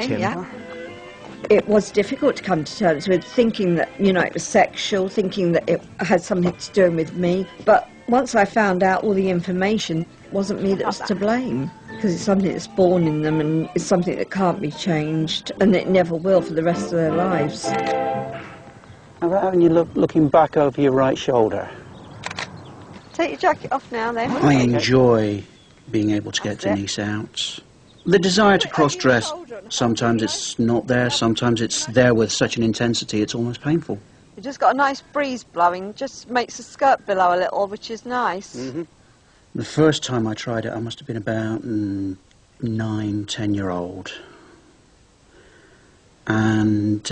him. Yeah. It was difficult to come to terms with, thinking that, you know, it was sexual, thinking that it had something to do with me. But once I found out all the information, it wasn't me that was to blame, because it's something that's born in them and it's something that can't be changed, and it never will for the rest of their lives. How about having you looking back over your right shoulder? Take your jacket off now, then. I enjoy being able to get Denise out. The desire to cross-dress, sometimes it's not there, sometimes it's there with such an intensity it's almost painful. You've just got a nice breeze blowing, just makes the skirt billow a little, which is nice. Mm-hmm. The first time I tried it, I must have been about 9, 10-year-old. And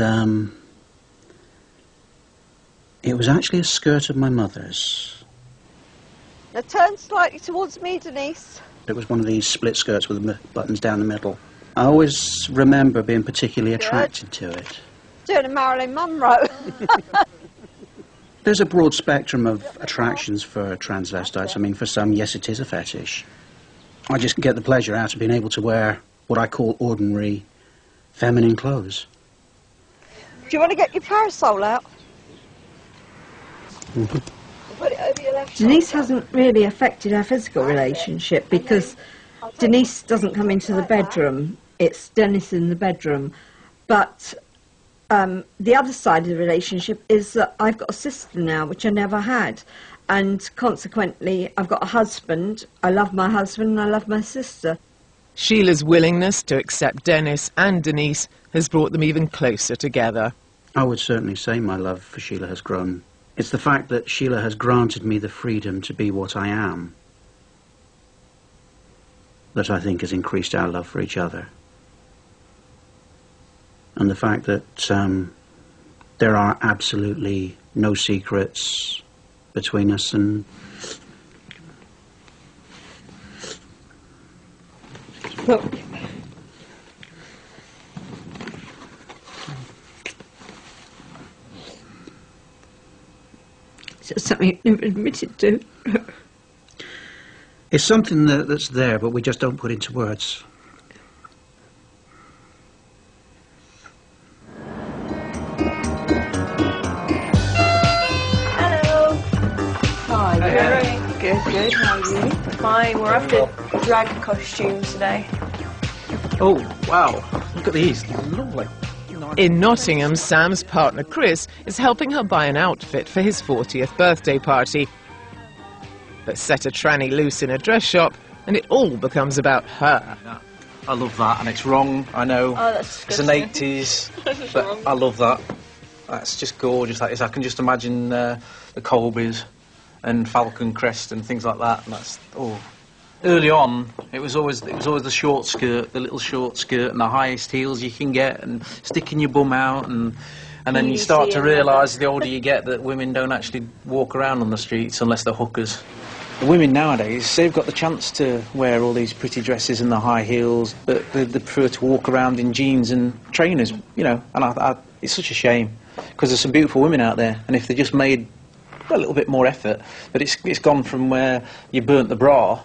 it was actually a skirt of my mother's. Now turn slightly towards me, Denise. It was one of these split skirts with the buttons down the middle. I always remember being particularly attracted to it. Doing a Marilyn Monroe. There's a broad spectrum of attractions for transvestites. I mean, for some, yes, it is a fetish. I just get the pleasure out of being able to wear what I call ordinary feminine clothes. Do you want to get your parasol out? Mm-hmm. Put it over your left Denise hasn't really affected our physical relationship, because Denise doesn't come into the bedroom, it's Dennis in the bedroom. But the other side of the relationship is that I've got a sister now, which I never had, and consequently I've got a husband. I love my husband and I love my sister. Sheila's willingness to accept Dennis and Denise has brought them even closer together. I would certainly say my love for Sheila has grown. It's the fact that Sheila has granted me the freedom to be what I am that I think has increased our love for each other. And the fact that there are absolutely no secrets between us, and Look. It's something I've never admitted to. it's something that's there, but we just don't put into words. Good, good. How are you? Fine. We're after drag costumes today. Oh, wow. Look at these. Lovely. In Nottingham, Sam's partner Chris is helping her buy an outfit for his 40th birthday party. But set a tranny loose in a dress shop and it all becomes about her. I love that, and it's wrong, I know. Oh, that's it's an 80s, but wrong. I love that. That's just gorgeous. That is. I can just imagine the Colbys and Falcon Crest and things like that. And that's Early on, it was always the short skirt, the little short skirt, and the highest heels you can get, and sticking your bum out, and then you start to realise the older you get that women don't actually walk around on the streets unless they're hookers. The women nowadays, they've got the chance to wear all these pretty dresses and the high heels, but they prefer to walk around in jeans and trainers, you know. And it's such a shame, because there's some beautiful women out there, and if they just made a little bit more effort, but it's gone from where you burnt the bra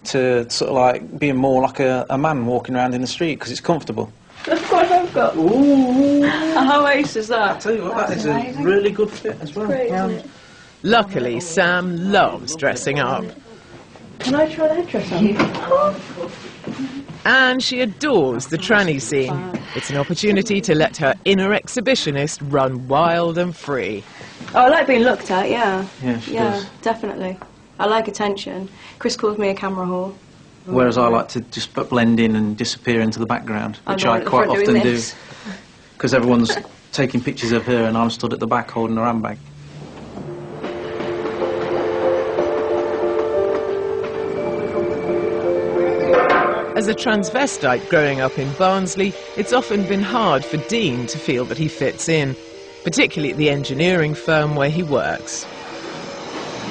to sort of like being more like a man walking around in the street because it's comfortable. Look what I've got. Ooh. How ace is that? I tell you what, that is a really good fit as well. Great, isn't it? Luckily, Sam loves dressing up. Can I try the headdress on? And she adores the tranny scene. It's an opportunity to let her inner exhibitionist run wild and free. Oh, I like being looked at, yeah. Yeah, she does. Definitely. I like attention. Chris calls me a camera whore. Whereas I like to just blend in and disappear into the background, which I quite often do. Because everyone's taking pictures of her and I'm stood at the back holding her handbag. As a transvestite growing up in Barnsley, it's often been hard for Dean to feel that he fits in, particularly at the engineering firm where he works.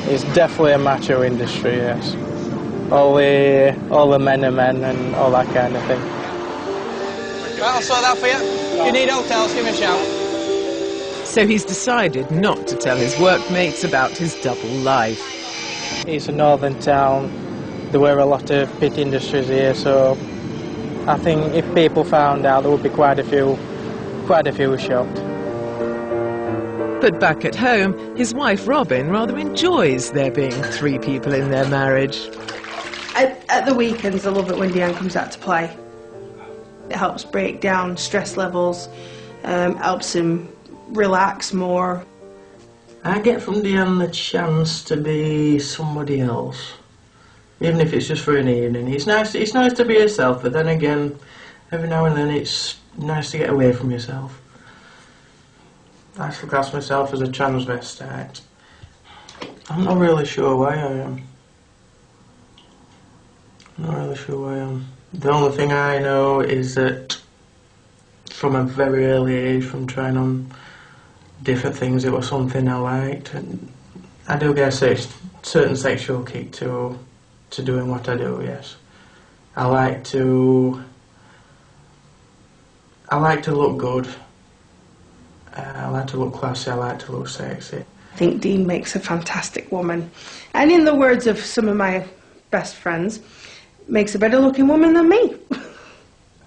It's definitely a macho industry, yes. All the men are men and all that kind of thing. Right, I'll sort that for you. If you need hotels, give me a shout. So he's decided not to tell his workmates about his double life. It's a northern town. There were a lot of pit industries here, so I think if people found out, there would be quite a few shocked. But back at home, his wife Robin rather enjoys there being 3 people in their marriage. At the weekends, I love it when Deanne comes out to play. It helps break down stress levels, helps him relax more. I get from Deanne the chance to be somebody else, even if it's just for an evening. It's nice to be yourself, but then again, every now and then it's nice to get away from yourself. I still class myself as a transvestite. I'm not really sure why I am. The only thing I know is that from a very early age, from trying on different things, it was something I liked, and I do get a certain sexual kick to doing what I do. Yes, I like to look good. I like to look classy. I like to look sexy. I think Dean makes a fantastic woman, and in the words of some of my best friends, makes a better looking woman than me.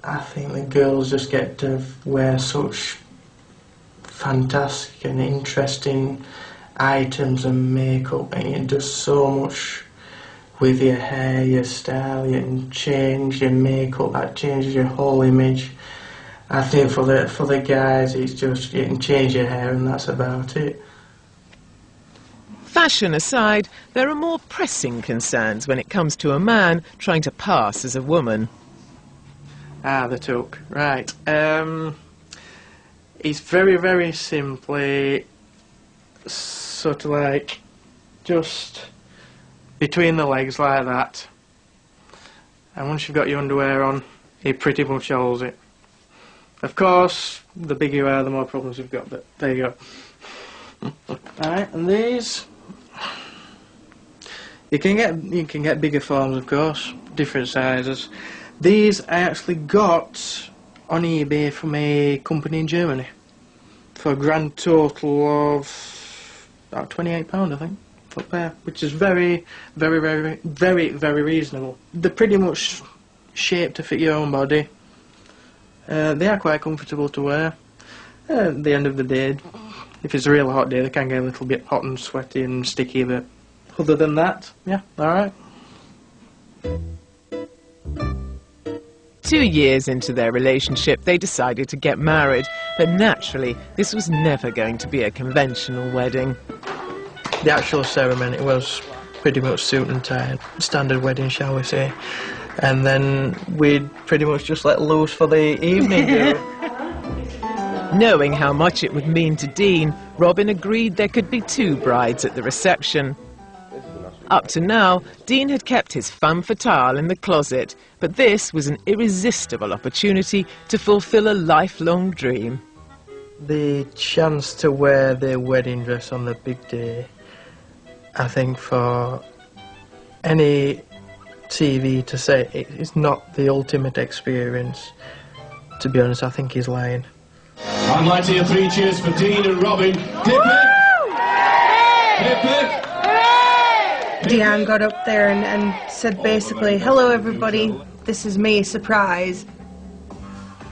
I think the girls just get to wear such fantastic and interesting items and makeup, and it does so much with your hair, your style. You can change your makeup, that changes your whole image. I think for the guys, it's just you can change your hair and that's about it. Fashion aside, there are more pressing concerns when it comes to a man trying to pass as a woman. The toque, right. It's very, very simply sort of like just between the legs like that. And once you've got your underwear on, it pretty much holds it. Of course, the bigger you are, the more problems you've got, but there you go. Alright, and these, you can get bigger forms, of course, different sizes. These I actually got on eBay from a company in Germany for a grand total of about £28, I think, for a pair, which is very, very, very, very, very reasonable. They're pretty much shaped to fit your own body. They are quite comfortable to wear. At the end of the day, if it's a real hot day, they can get a little bit hot and sweaty and sticky, but other than that, yeah, alright. 2 years into their relationship, they decided to get married, but naturally, this was never going to be a conventional wedding. The actual ceremony was pretty much suit and tie, standard wedding, shall we say. And then we'd pretty much just let loose for the evening. Knowing how much it would mean to Dean, Robin agreed there could be 2 brides at the reception. Up to now, Dean had kept his femme fatale in the closet, but this was an irresistible opportunity to fulfill a lifelong dream. The chance to wear their wedding dress on the big day, I think for any TV to say it's not the ultimate experience, to be honest, I think he's lying. I'd like to hear 3 cheers for Dean and Robin. Hip hip! Hip hip! Deanne got up there and said basically, "Hello everybody, this is me, surprise."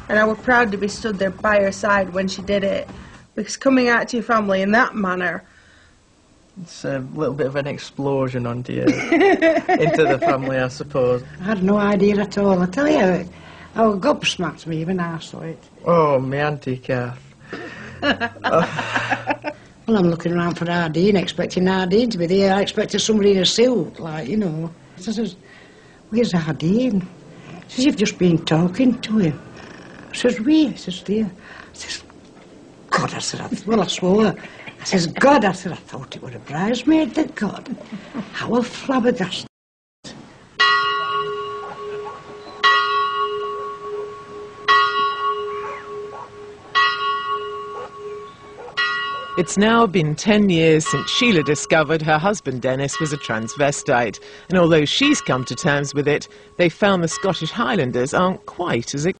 And I was proud to be stood there by her side when she did it, because coming out to your family in that manner, it's a little bit of an explosion onto you, into the family, I suppose. I had no idea at all. I tell you, I was gobsmacked me when I saw it. Oh, my Auntie Kath. Well, I'm looking around for Ardeen, expecting Ardeen to be there. I expected somebody in a suit, like, you know. I says, "Where's Ardeen?" She says, "You've just been talking to him." I says, "Where?" He says, "There." I says, "God," I said, well, I swore. I says, "God," I said, "I thought it was a bridesmaid that got." How a flabbergasted. It's now been 10 years since Sheila discovered her husband Dennis was a transvestite, and although she's come to terms with it, they found the Scottish Highlanders aren't quite as